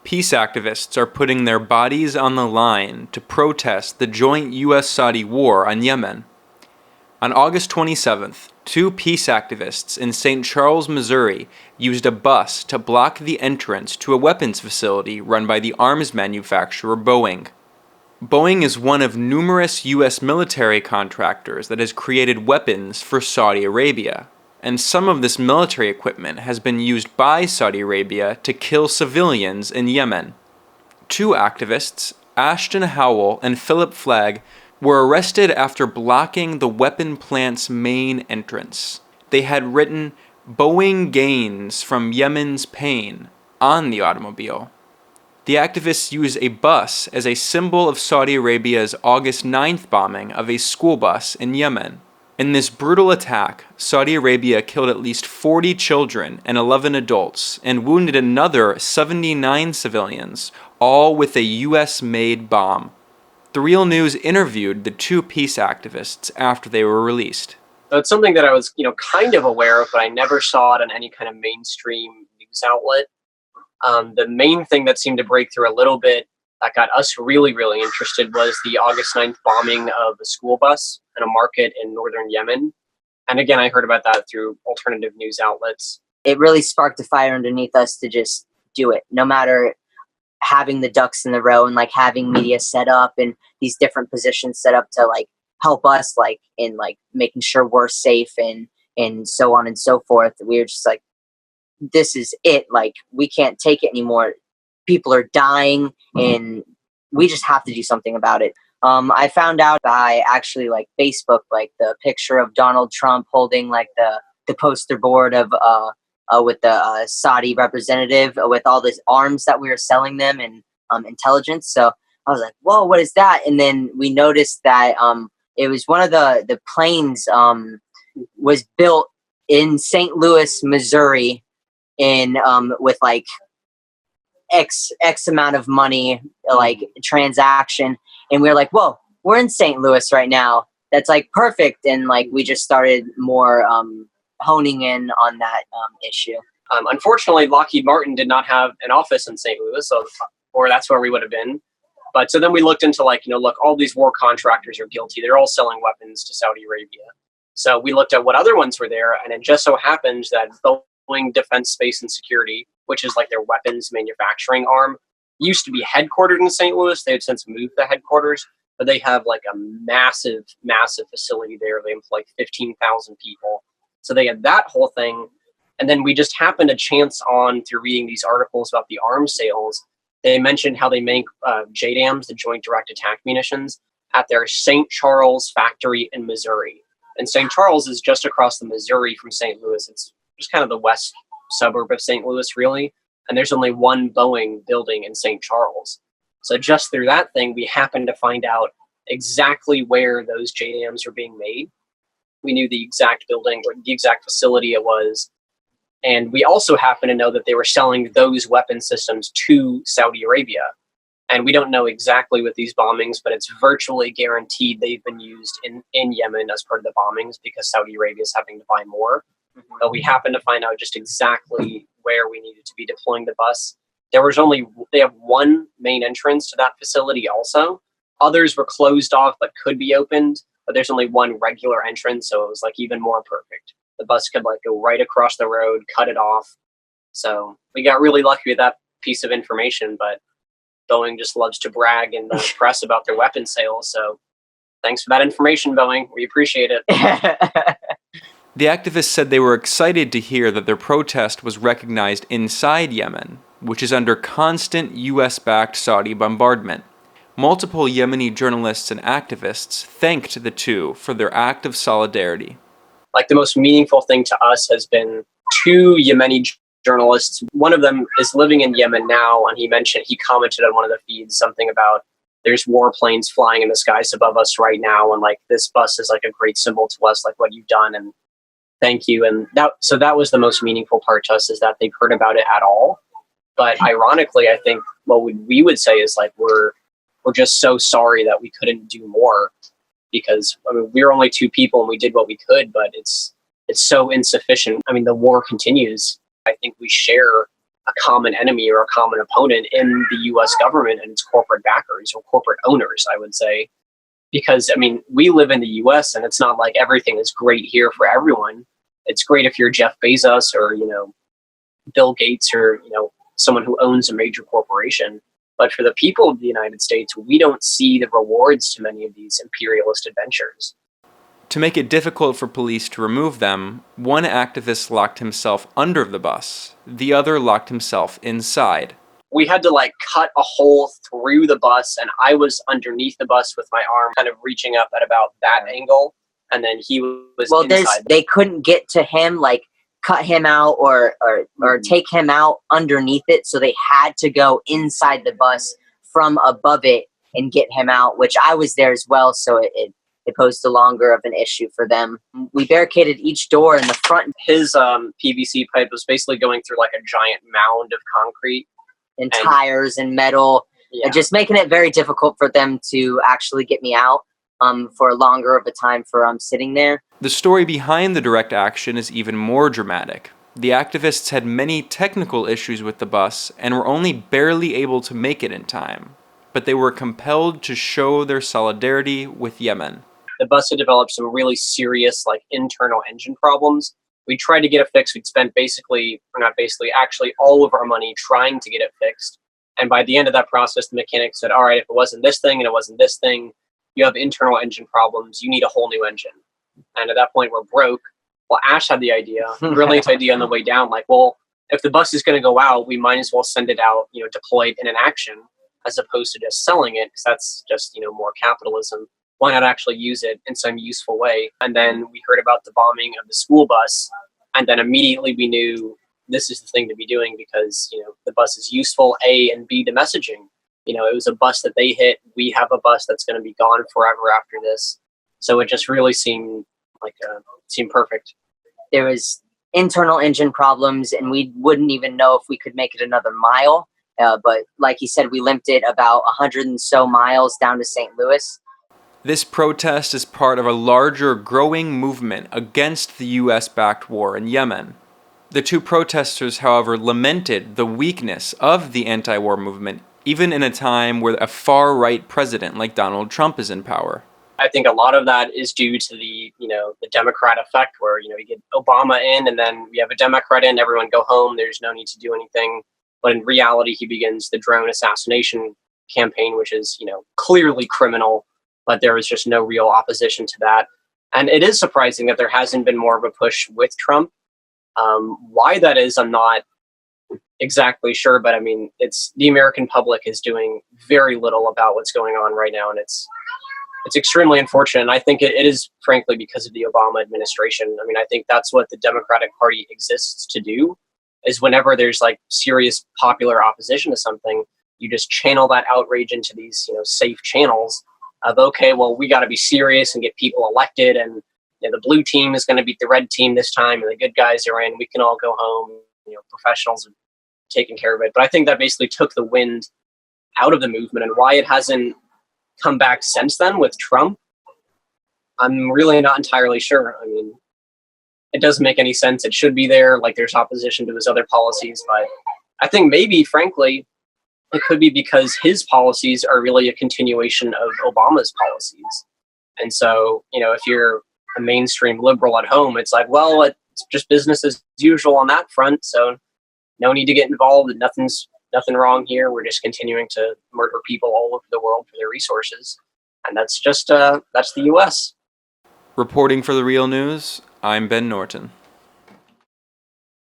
Peace activists are putting their bodies on the line to protest the joint US-Saudi war on Yemen. On August 27th, two peace activists in St. Charles, Missouri, used a bus to block the entrance to a weapons facility run by the arms manufacturer Boeing. Boeing is one of numerous U.S. military contractors that has created weapons for Saudi Arabia, and some of this military equipment has been used by Saudi Arabia to kill civilians in Yemen. Two activists, Ashton Howell and Philip Flagg, were arrested after blocking the weapon plant's main entrance. They had written "Boeing gains from Yemen's pain" on the automobile. The activists used a bus as a symbol of Saudi Arabia's August 9th bombing of a school bus in Yemen. In this brutal attack, Saudi Arabia killed at least 40 children and 11 adults and wounded another 79 civilians, all with a US-made bomb. The Real News interviewed the two peace activists after they were released. So it's something that I was, kind of aware of, but I never saw it on any kind of mainstream news outlet. The main thing that seemed to break through a little bit that got us really, really interested was the August 9th bombing of a school bus in a market in northern Yemen. And again, I heard about that through alternative news outlets. It really sparked a fire underneath us to just do it, no matter having the ducks in the row and having media set up and these different positions set up to help us in making sure we're safe and so on and so forth. We were just this is it. We can't take it anymore. People are dying, and we just have to do something about it. I found out by actually Facebook, the picture of Donald Trump holding the poster board of with the Saudi representative with all these arms that we were selling them and intelligence. So I was like, whoa, what is that? And then we noticed that it was one of the planes was built in St. Louis, Missouri, in with X amount of money transaction, and we were like, whoa, we're in St. Louis right now. That's perfect. And we just started more honing in on that issue. Unfortunately, Lockheed Martin did not have an office in St. Louis, or that's where we would have been. But so then we looked into look, all these war contractors are guilty. They're all selling weapons to Saudi Arabia. So we looked at what other ones were there, and it just so happened that Boeing Defense, Space and Security, which is their weapons manufacturing arm, used to be headquartered in St. Louis. They had since moved the headquarters, but they have a massive, massive facility there. They employ 15,000 people. So they had that whole thing. And then we just happened to chance on through reading these articles about the arms sales. They mentioned how they make JDAMs, the Joint Direct Attack Munitions, at their St. Charles factory in Missouri. And St. Charles is just across the Missouri from St. Louis. It's just kind of the west suburb of St. Louis, really. And there's only one Boeing building in St. Charles. So just through that thing, we happened to find out exactly where those JDAMs are being made. We knew the exact building, or the exact facility it was. And we also happen to know that they were selling those weapon systems to Saudi Arabia. And we don't know exactly with these bombings, but it's virtually guaranteed they've been used in Yemen as part of the bombings because Saudi Arabia is having to buy more. Mm-hmm. But we happened to find out just exactly where we needed to be deploying the bus. They have one main entrance to that facility also. Others were closed off but could be opened, but there's only one regular entrance, so it was even more perfect. The bus could go right across the road, cut it off. So we got really lucky with that piece of information, but Boeing just loves to brag in the press about their weapon sales. So thanks for that information, Boeing. We appreciate it. The activists said they were excited to hear that their protest was recognized inside Yemen, which is under constant US-backed Saudi bombardment. Multiple Yemeni journalists and activists thanked the two for their act of solidarity. The most meaningful thing to us has been two Yemeni journalists. One of them is living in Yemen now, and he commented on one of the feeds something about there's warplanes flying in the skies above us right now, and this bus is a great symbol to us, what you've done, and thank you. And that was the most meaningful part to us, is that they've heard about it at all. But ironically, I think what we would say is we're just so sorry that we couldn't do more, because we were only two people and we did what we could, but it's so insufficient. The war continues. I think we share a common enemy or a common opponent in the U.S. government and its corporate backers or corporate owners, I would say. Because, I mean, we live in the U.S. and it's not like everything is great here for everyone. It's great if you're Jeff Bezos or, Bill Gates or, someone who owns a major corporation. But for the people of the United States, we don't see the rewards to many of these imperialist adventures. To make it difficult for police to remove them, one activist locked himself under the bus, the other locked himself inside. We had to cut a hole through the bus, and I was underneath the bus with my arm kind of reaching up at about that angle, and then he was inside. They couldn't get to him, cut him out or take him out underneath it, so they had to go inside the bus from above it and get him out, which I was there as well, so it posed a longer of an issue for them. We barricaded each door in the front. His PVC pipe was basically going through a giant mound of concrete. And tires and metal, just making it very difficult for them to actually get me out for longer of a time for sitting there. The story behind the direct action is even more dramatic. The activists had many technical issues with the bus and were only barely able to make it in time, but they were compelled to show their solidarity with Yemen. The bus had developed some really serious internal engine problems. We tried to get it fixed. We'd spent actually all of our money trying to get it fixed. And by the end of that process, the mechanic said, all right, if it wasn't this thing and it wasn't this thing, you have internal engine problems. You need a whole new engine. And at that point, we're broke. Well, Ash had the idea, brilliant idea on the way down. If the bus is going to go out, we might as well send it out, deployed in an action, as opposed to just selling it, because that's just, more capitalism. Why not actually use it in some useful way? And then we heard about the bombing of the school bus, and then immediately we knew this is the thing to be doing because, the bus is useful, A, and B, the messaging. It was a bus that they hit. We have a bus that's going to be gone forever after this. So it just really seemed seemed perfect. There was internal engine problems, and we wouldn't even know if we could make it another mile. But like he said, we limped it about 100 and so miles down to St. Louis. This protest is part of a larger, growing movement against the US-backed war in Yemen. The two protesters, however, lamented the weakness of the anti-war movement, even in a time where a far-right president like Donald Trump is in power. I think a lot of that is due to the Democrat effect where, you get Obama in and then we have a Democrat in, everyone go home, there's no need to do anything. But in reality, he begins the drone assassination campaign, which is, clearly criminal. But there was just no real opposition to that. And it is surprising that there hasn't been more of a push with Trump. Why that is, I'm not exactly sure. But I mean, it's the American public is doing very little about what's going on right now. And it's extremely unfortunate. And I think it is, frankly, because of the Obama administration. I mean, I think that's what the Democratic Party exists to do, is whenever there's serious popular opposition to something, you just channel that outrage into these, safe channels of, okay, well, we got to be serious and get people elected, and the blue team is going to beat the red team this time, and the good guys are in. We can all go home. Professionals are taking care of it. But I think that basically took the wind out of the movement, and why it hasn't come back since then with Trump, I'm really not entirely sure. I mean, it doesn't make any sense. It should be there. There's opposition to his other policies, but I think maybe, frankly, it could be because his policies are really a continuation of Obama's policies. And so, if you're a mainstream liberal at home, it's well, it's just business as usual on that front. So no need to get involved. Nothing wrong here. We're just continuing to murder people all over the world for their resources. And that's just, that's the U.S. Reporting for The Real News, I'm Ben Norton.